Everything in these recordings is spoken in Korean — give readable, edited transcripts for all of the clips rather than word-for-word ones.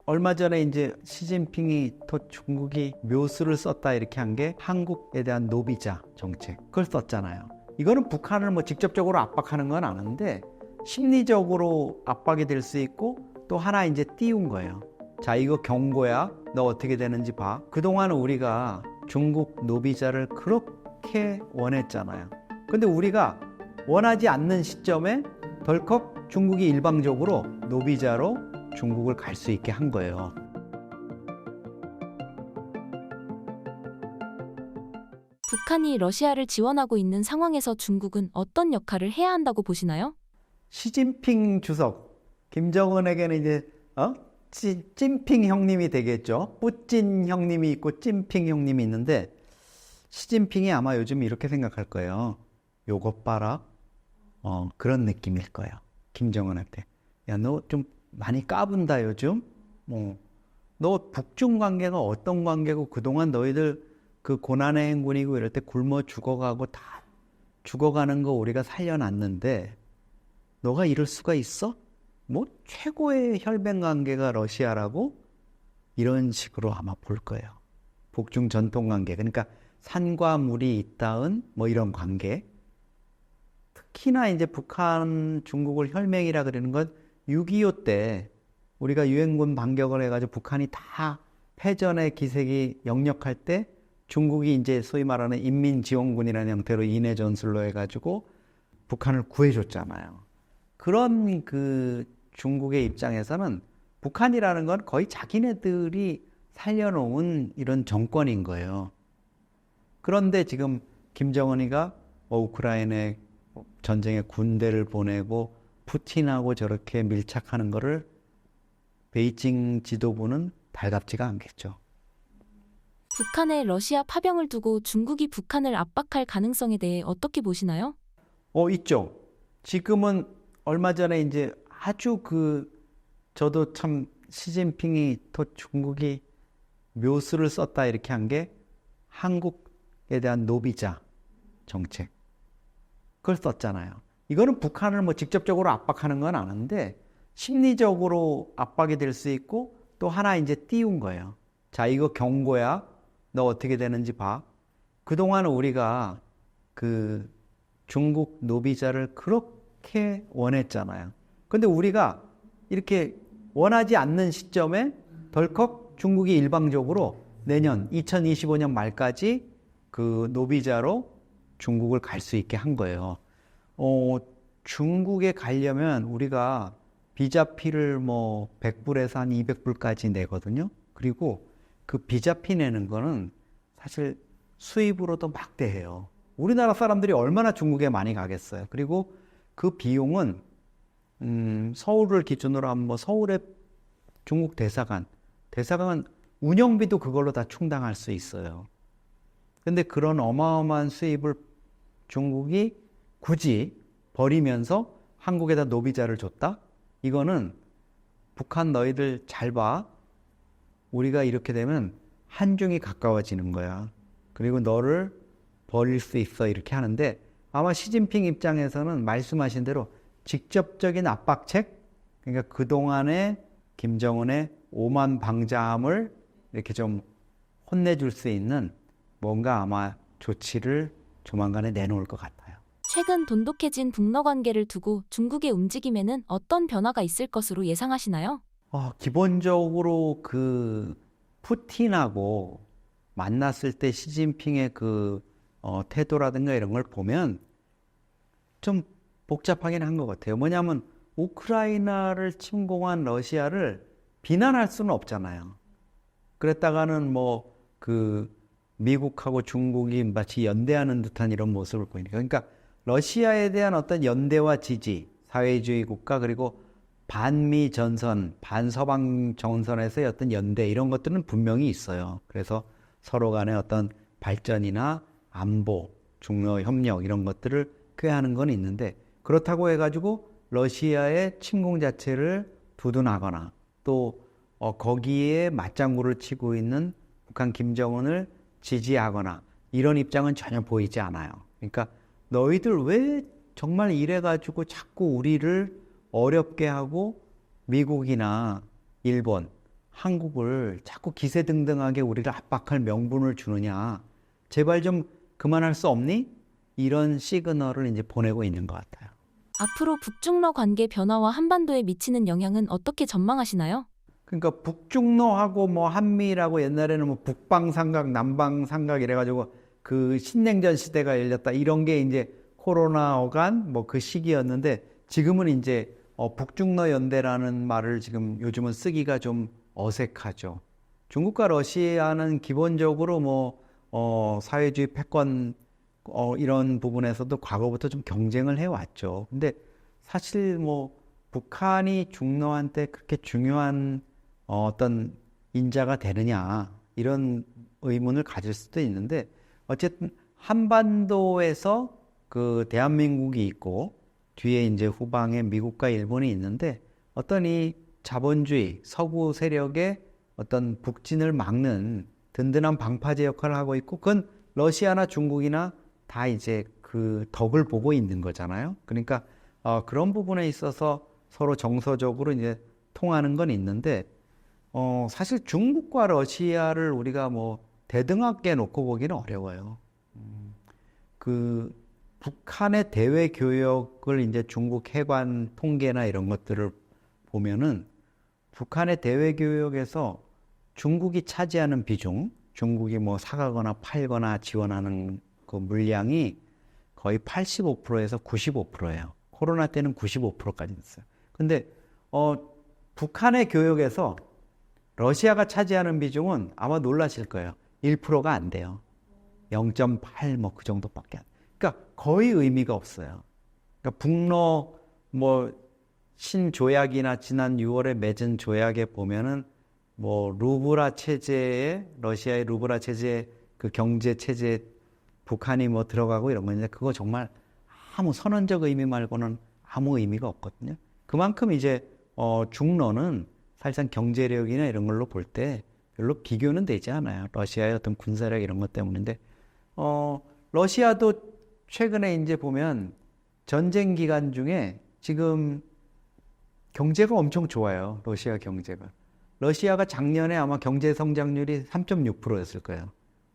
얼마 전에 이제 시진핑이 또 중국이 묘수를 썼다 이렇게 한 게 한국에 대한 노비자 정책 그걸 썼잖아요. 이거는 북한을 뭐 직접적으로 압박하는 건 아닌데 심리적으로 압박이 될 수 있고 또 하나 이제 띄운 거예요. 자, 이거 경고야. 너 어떻게 되는지 봐. 그동안 우리가 중국 노비자를 그렇게 원했잖아요. 근데 우리가 원하지 않는 시점에 덜컥 중국이 일방적으로 노비자로 중국을 갈 수 있게 한 거예요. 북한이 러시아를 지원하고 있는 상황에서 중국은 어떤 역할을 해야 한다고 보시나요? 시진핑 주석, 김정은에게는 이제 찐핑 형님이 되겠죠. 뿌찐 형님이 있고 찐핑 형님이 있는데 시진핑이 아마 요즘 이렇게 생각할 거예요. 요것 봐라. 그런 느낌일 거예요. 김정은한테. 야, 너 좀 많이 까분다 요즘. 너 북중 관계가 어떤 관계고 그동안 너희들 그 고난의 행군이고 이럴 때 굶어 죽어가고 다 죽어가는 거 우리가 살려놨는데 너가 이럴 수가 있어? 뭐 최고의 혈맹 관계가 러시아라고? 이런 식으로 아마 볼 거예요. 북중 전통 관계. 그러니까 산과 물이 있다은 뭐 이런 관계. 특히나 이제 북한, 중국을 혈맹이라 그러는 건 6.25 때 우리가 유엔군 반격을 해가지고 북한이 다 패전의 기색이 역력할 때 중국이 이제 소위 말하는 인민지원군이라는 형태로 인해 전술로 해가지고 북한을 구해줬잖아요. 그런 그 중국의 입장에서는 북한이라는 건 거의 자기네들이 살려놓은 이런 정권인 거예요. 그런데 지금 김정은이가 우크라이나에 전쟁에 군대를 보내고 푸틴하고 저렇게 밀착하는 거를 베이징 지도부는 달갑지가 않겠죠. 북한의 러시아 파병을 두고 중국이 북한을 압박할 가능성에 대해 어떻게 보시나요? 있죠. 지금은 얼마 전에 이제 아주 저도 참 시진핑이 또 중국이 묘수를 썼다 이렇게 한 게 한국에 대한 노비자 정책. 그걸 썼잖아요. 이거는 북한을 뭐 직접적으로 압박하는 건 아닌데 심리적으로 압박이 될 수 있고 또 하나 이제 띄운 거예요. 자, 이거 경고야. 너 어떻게 되는지 봐. 그동안 우리가 그 중국 노비자를 그렇게 원했잖아요. 근데 우리가 이렇게 원하지 않는 시점에 덜컥 중국이 일방적으로 내년 2025년 말까지 그 노비자로 중국을 갈 수 있게 한 거예요. 중국에 가려면 우리가 비자피를 뭐 100불에서 한 200불까지 내거든요. 그리고 그 비자피 내는 거는 사실 수입으로도 막대해요. 우리나라 사람들이 얼마나 중국에 많이 가겠어요. 그리고 그 비용은 서울을 기준으로 하면 뭐 서울의 중국 대사관 운영비도 그걸로 다 충당할 수 있어요. 근데 그런 어마어마한 수입을 중국이 굳이 버리면서 한국에다 노비자를 줬다? 이거는 북한 너희들 잘 봐. 우리가 이렇게 되면 한중이 가까워지는 거야. 그리고 너를 버릴 수 있어 이렇게 하는데 아마 시진핑 입장에서는 말씀하신 대로 직접적인 압박책, 그러니까 그동안의 김정은의 오만방자함을 이렇게 좀 혼내줄 수 있는 뭔가 아마 조치를 조만간에 내놓을 것 같아요. 최근 돈독해진 북러 관계를 두고 중국의 움직임에는 어떤 변화가 있을 것으로 예상하시나요? 기본적으로 그 푸틴하고 만났을 때 시진핑의 태도라든가 이런 걸 보면 좀 복잡하긴 한 것 같아요. 뭐냐면 우크라이나를 침공한 러시아를 비난할 수는 없잖아요. 그랬다가는 미국하고 중국이 마치 연대하는 듯한 이런 모습을 보이니까. 그러니까 러시아에 대한 어떤 연대와 지지, 사회주의 국가 그리고 반미 전선, 반서방 전선에서의 어떤 연대 이런 것들은 분명히 있어요. 그래서 서로 간의 어떤 발전이나 안보, 중러 협력 이런 것들을 꾀하는 건 있는데 그렇다고 해가지고 러시아의 침공 자체를 두둔하거나 또 거기에 맞장구를 치고 있는 북한 김정은을 지지하거나 이런 입장은 전혀 보이지 않아요. 그러니까 너희들 왜 정말 이래가지고 자꾸 우리를 어렵게 하고 미국이나 일본, 한국을 자꾸 기세등등하게 우리를 압박할 명분을 주느냐. 제발 좀 그만할 수 없니? 이런 시그널을 이제 보내고 있는 것 같아요. 앞으로 북중러 관계 변화와 한반도에 미치는 영향은 어떻게 전망하시나요? 그러니까 북중러하고 뭐 한미라고 옛날에는 뭐 북방삼각, 남방삼각 이래가지고 그 신냉전 시대가 열렸다 이런 게 이제 코로나 어간 뭐 그 시기였는데 지금은 이제 북중러 연대라는 말을 지금 요즘은 쓰기가 좀 어색하죠. 중국과 러시아는 기본적으로 뭐 사회주의 패권 이런 부분에서도 과거부터 좀 경쟁을 해왔죠. 근데 사실 뭐 북한이 중러한테 그렇게 중요한 어떤 인자가 되느냐 이런 의문을 가질 수도 있는데 어쨌든 한반도에서 그 대한민국이 있고 뒤에 이제 후방에 미국과 일본이 있는데 어떤 이 자본주의 서구 세력의 어떤 북진을 막는 든든한 방파제 역할을 하고 있고 그건 러시아나 중국이나 다 이제 그 덕을 보고 있는 거잖아요. 그러니까 그런 부분에 있어서 서로 정서적으로 이제 통하는 건 있는데 사실 중국과 러시아를 우리가 뭐 대등하게 놓고 보기는 어려워요. 그 북한의 대외 교역을 이제 중국 해관 통계나 이런 것들을 보면은 북한의 대외 교역에서 중국이 차지하는 비중, 중국이 뭐 사가거나 팔거나 지원하는 그 물량이 거의 85%에서 95%예요. 코로나 때는 95%까지 됐어요. 근데 북한의 교역에서 러시아가 차지하는 비중은 아마 놀라실 거예요. 1%가 안 돼요. 0.8 뭐 그 정도밖에 안. 그러니까 거의 의미가 없어요. 그러니까 북러 뭐 신조약이나 지난 6월에 맺은 조약에 보면은 뭐 루브라 체제에 러시아의 루브라 체제 그 경제 체제 북한이 뭐 들어가고 이런 건데 그거 정말 아무 선언적 의미 말고는 아무 의미가 없거든요. 그만큼 이제 중러는 사실상 경제력이나 이런 걸로 볼 때 별로 비교는 되지 않아요. 러시아의 어떤 군사력 이런 것 때문인데 러시아도 최근에 이제 보면 전쟁 기간 중에 지금 경제가 엄청 좋아요. 러시아 경제가. 러시아가 작년에 아마 경제 성장률이 3.6%였을 거예요.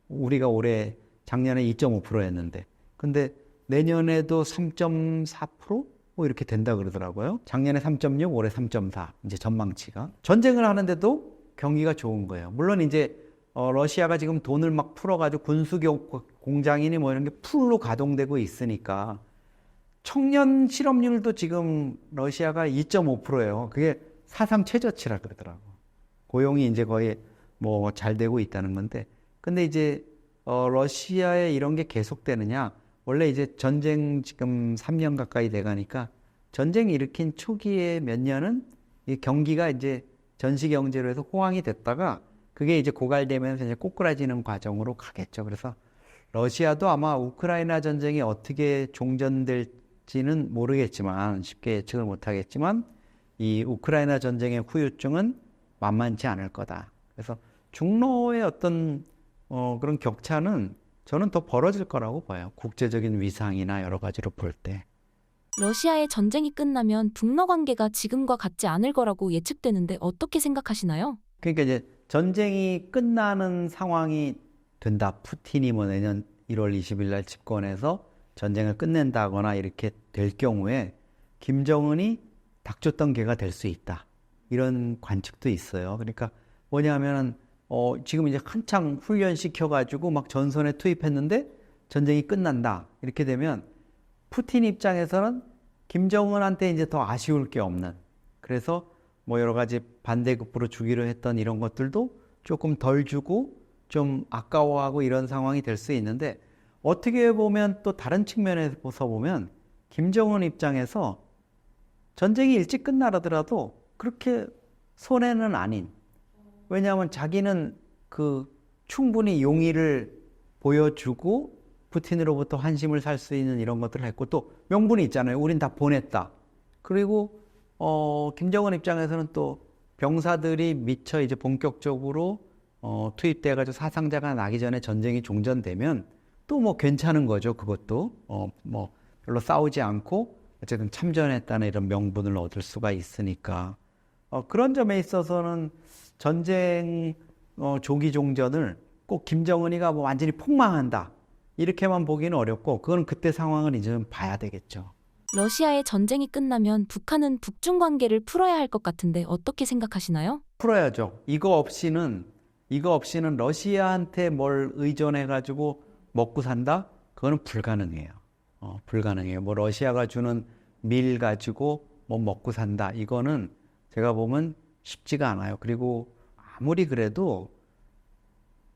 우리가 올해 작년에 2.5%였는데. 근데 내년에도 3.4%? 뭐 이렇게 된다 그러더라고요. 작년에 3.6, 올해 3.4. 이제 전망치가. 전쟁을 하는데도 경기가 좋은 거예요. 물론 이제 러시아가 지금 돈을 막 풀어가지고 군수 공장이니 뭐 이런 게 풀로 가동되고 있으니까 청년 실업률도 지금 러시아가 2.5%예요. 그게 사상 최저치라 그러더라고. 고용이 이제 거의 뭐 잘 되고 있다는 건데. 근데 이제 러시아에 이런 게 계속되느냐? 원래 이제 전쟁 지금 3년 가까이 돼가니까 전쟁 일으킨 초기에 몇 년은 이 경기가 이제 전시 경제로 해서 호황이 됐다가 그게 이제 고갈되면서 이제 꼬꾸라지는 과정으로 가겠죠. 그래서 러시아도 아마 우크라이나 전쟁이 어떻게 종전될지는 모르겠지만 쉽게 예측을 못하겠지만 이 우크라이나 전쟁의 후유증은 만만치 않을 거다. 그래서 중로의 어떤 그런 격차는 저는 더 벌어질 거라고 봐요. 국제적인 위상이나 여러 가지로 볼 때. 러시아의 전쟁이 끝나면 북러 관계가 지금과 같지 않을 거라고 예측되는데 어떻게 생각하시나요? 그러니까 이제 전쟁이 끝나는 상황이 된다. 푸틴이 뭐 내년 1월 20일 날 집권해서 전쟁을 끝낸다거나 이렇게 될 경우에 김정은이 닥쳤던 개가 될 수 있다. 이런 관측도 있어요. 그러니까 뭐냐면은 지금 이제 한창 훈련시켜가지고 막 전선에 투입했는데 전쟁이 끝난다. 이렇게 되면 푸틴 입장에서는 김정은한테 이제 더 아쉬울 게 없는. 그래서 뭐 여러 가지 반대급부로 주기로 했던 이런 것들도 조금 덜 주고 좀 아까워하고 이런 상황이 될 수 있는데 어떻게 보면 또 다른 측면에서 보면 김정은 입장에서 전쟁이 일찍 끝나더라도 그렇게 손해는 아닌. 왜냐하면 자기는 그 충분히 용의를 보여주고 푸틴으로부터 환심을 살 수 있는 이런 것들을 했고 또 명분이 있잖아요. 우린 다 보냈다. 그리고 김정은 입장에서는 또 병사들이 미처 이제 본격적으로 투입돼가지고 사상자가 나기 전에 전쟁이 종전되면 또 뭐 괜찮은 거죠. 그것도 뭐 별로 싸우지 않고 어쨌든 참전했다는 이런 명분을 얻을 수가 있으니까 그런 점에 있어서는 전쟁 조기 종전을 꼭 김정은이가 뭐 완전히 폭망한다 이렇게만 보기는 어렵고 그건 그때 상황을 이제 좀 봐야 되겠죠. 러시아의 전쟁이 끝나면 북한은 북중 관계를 풀어야 할 것 같은데 어떻게 생각하시나요? 풀어야죠. 이거 없이는 러시아한테 뭘 의존해 가지고 먹고 산다? 그거는 불가능해요. 불가능해요. 뭐 러시아가 주는 밀 가지고 뭐 먹고 산다. 이거는 제가 보면 쉽지가 않아요. 그리고 아무리 그래도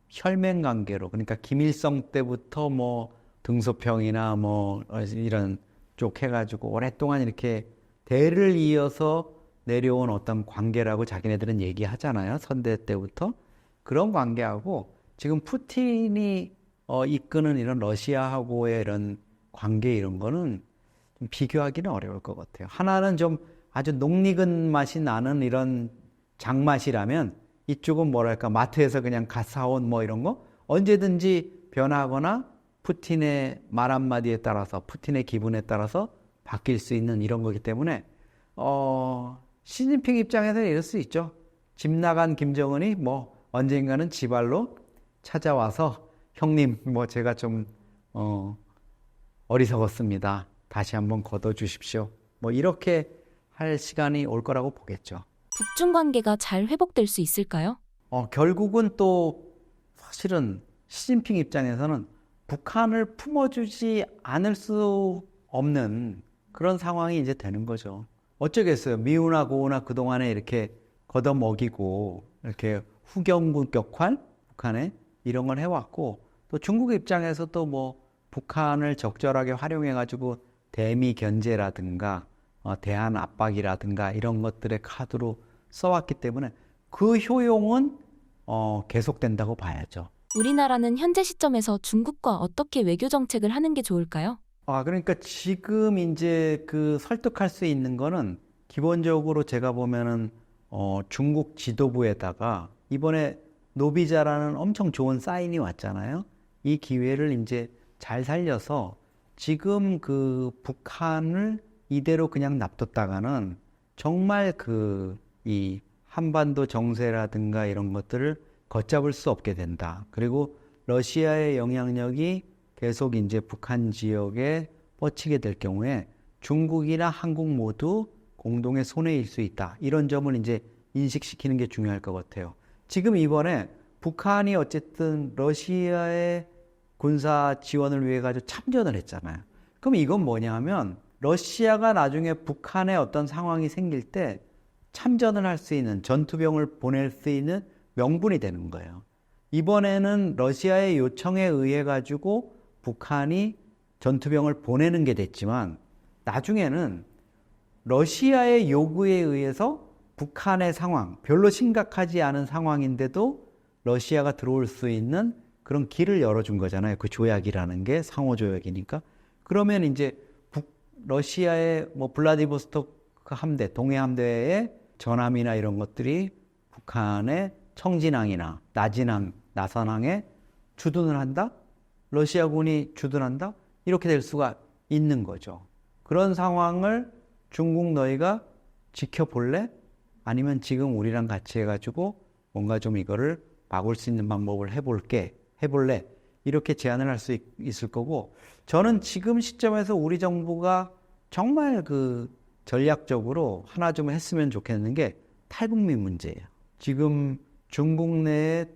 혈맹 관계로, 그러니까 김일성 때부터 뭐 등소평이나 뭐 이런 쪽 해가지고 오랫동안 이렇게 대를 이어서 내려온 어떤 관계라고 자기네들은 얘기하잖아요. 선대 때부터. 그런 관계하고 지금 푸틴이 이끄는 이런 러시아하고의 이런 관계 이런 거는 좀 비교하기는 어려울 것 같아요. 하나는 좀 아주 녹익은 맛이 나는 이런 장맛이라면 이쪽은 뭐랄까 마트에서 그냥 갓 사온 뭐 이런 거 언제든지 변하거나 푸틴의 말 한마디에 따라서 푸틴의 기분에 따라서 바뀔 수 있는 이런 거기 때문에 시진핑 입장에서는 이럴 수 있죠. 집 나간 김정은이 뭐 언젠가는 지발로 찾아와서 형님 뭐 제가 좀 어리석었습니다. 다시 한번 걷어주십시오. 뭐 이렇게 할 시간이 올 거라고 보겠죠. 북중 관계가 잘 회복될 수 있을까요? 결국은 또 사실은 시진핑 입장에서는 북한을 품어주지 않을 수 없는 그런 상황이 이제 되는 거죠. 어쩌겠어요. 미우나 고우나 그동안에 이렇게 걷어먹이고 이렇게 후경군 격환 북한에 이런 걸 해왔고 또 중국 입장에서도 뭐 북한을 적절하게 활용해가지고 대미 견제라든가 대한 압박이라든가 이런 것들의 카드로 써왔기 때문에 그 효용은 계속된다고 봐야죠. 우리나라는 현재 시점에서 중국과 어떻게 외교 정책을 하는 게 좋을까요? 그러니까 지금 이제 그 설득할 수 있는 거는 기본적으로 제가 보면은 중국 지도부에다가 이번에 노비자라는 엄청 좋은 사인이 왔잖아요. 이 기회를 이제 잘 살려서 지금 그 북한을 이대로 그냥 놔뒀다가는 정말 이 한반도 정세라든가 이런 것들을 걷잡을 수 없게 된다. 그리고 러시아의 영향력이 계속 이제 북한 지역에 뻗치게 될 경우에 중국이나 한국 모두 공동의 손해일 수 있다. 이런 점을 이제 인식시키는 게 중요할 것 같아요. 지금 이번에 북한이 어쨌든 러시아의 군사 지원을 위해 가지고 참전을 했잖아요. 그럼 이건 뭐냐 하면 러시아가 나중에 북한에 어떤 상황이 생길 때 참전을 할 수 있는 전투병을 보낼 수 있는 명분이 되는 거예요. 이번에는 러시아의 요청에 의해 가지고 북한이 전투병을 보내는 게 됐지만 나중에는 러시아의 요구에 의해서 북한의 상황, 별로 심각하지 않은 상황인데도 러시아가 들어올 수 있는 그런 길을 열어준 거잖아요. 그 조약이라는 게 상호조약이니까. 그러면 이제 러시아의 뭐 블라디보스토크 함대, 동해 함대의 전함이나 이런 것들이 북한의 청진항이나 나진항, 나선항에 주둔을 한다? 러시아군이 주둔한다? 이렇게 될 수가 있는 거죠. 그런 상황을 중국 너희가 지켜볼래? 아니면 지금 우리랑 같이 해가지고 뭔가 좀 이거를 막을 수 있는 방법을 해볼래? 이렇게 제안을 할 수 있을 거고, 저는 지금 시점에서 우리 정부가 정말 전략적으로 하나 좀 했으면 좋겠는 게 탈북민 문제예요. 지금 중국 내에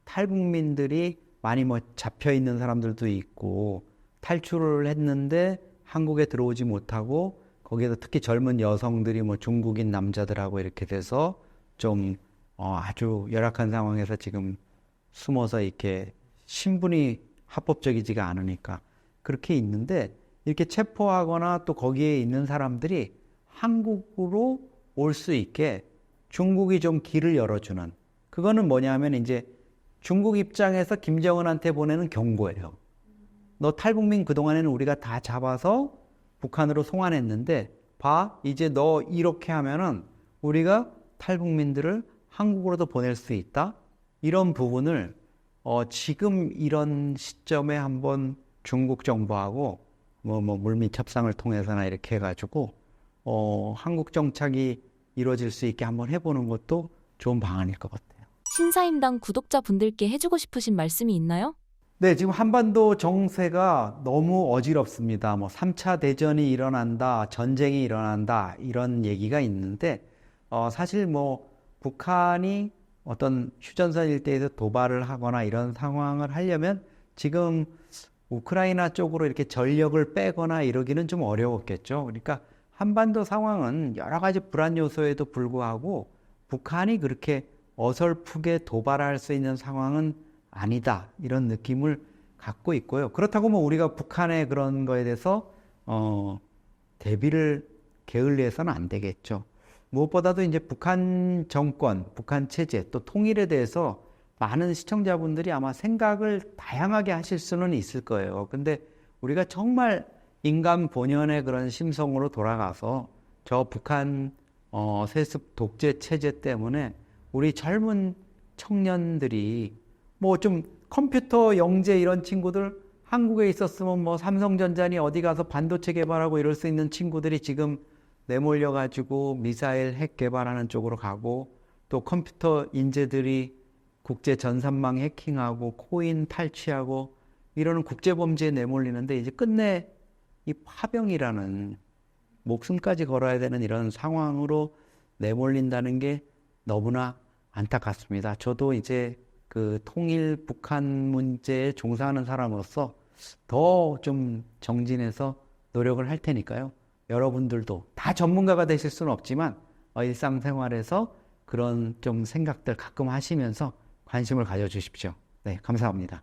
탈북민들이 많이 뭐 잡혀 있는 사람들도 있고 탈출을 했는데 한국에 들어오지 못하고 거기에서 특히 젊은 여성들이 뭐 중국인 남자들하고 이렇게 돼서 좀 아주 열악한 상황에서 지금 숨어서 이렇게 신분이 합법적이지가 않으니까 그렇게 있는데 이렇게 체포하거나 또 거기에 있는 사람들이 한국으로 올 수 있게 중국이 좀 길을 열어주는, 그거는 뭐냐면 이제 중국 입장에서 김정은한테 보내는 경고예요. 너 탈북민 그동안에는 우리가 다 잡아서 북한으로 송환했는데 봐, 이제 너 이렇게 하면은 우리가 탈북민들을 한국으로도 보낼 수 있다. 이런 부분을 지금 이런 시점에 한번 중국 정부하고 뭐 물밑 협상을 통해서나 이렇게 해가지고 한국 정착이 이루어질 수 있게 한번 해보는 것도 좋은 방안일 것 같아요. 신사임당 구독자분들께 해주고 싶으신 말씀이 있나요? 네, 지금 한반도 정세가 너무 어지럽습니다. 뭐 3차 대전이 일어난다, 전쟁이 일어난다, 이런 얘기가 있는데, 사실 뭐 북한이 어떤 휴전선 일대에서 도발을 하거나 이런 상황을 하려면 지금 우크라이나 쪽으로 이렇게 전력을 빼거나 이러기는 좀 어려웠겠죠. 그러니까 한반도 상황은 여러 가지 불안 요소에도 불구하고 북한이 그렇게 어설프게 도발할 수 있는 상황은 아니다, 이런 느낌을 갖고 있고요. 그렇다고 뭐 우리가 북한의 그런 거에 대해서 대비를 게을리해서는 안 되겠죠. 무엇보다도 이제 북한 정권, 북한 체제, 또 통일에 대해서 많은 시청자분들이 아마 생각을 다양하게 하실 수는 있을 거예요. 근데 우리가 정말 인간 본연의 그런 심성으로 돌아가서 저 북한 세습 독재 체제 때문에 우리 젊은 청년들이 뭐 좀 컴퓨터 영재 이런 친구들 한국에 있었으면 뭐 삼성전자니 어디 가서 반도체 개발하고 이럴 수 있는 친구들이 지금 내몰려 가지고 미사일 핵 개발하는 쪽으로 가고, 또 컴퓨터 인재들이 국제 전산망 해킹하고 코인 탈취하고 이러는 국제 범죄에 내몰리는데, 이제 끝내 이 파병이라는 목숨까지 걸어야 되는 이런 상황으로 내몰린다는 게 너무나 안타깝습니다. 저도 이제 그 통일 북한 문제에 종사하는 사람으로서 더 좀 정진해서 노력을 할 테니까요. 여러분들도 다 전문가가 되실 수는 없지만 일상생활에서 그런 좀 생각들 가끔 하시면서 관심을 가져주십시오. 네, 감사합니다.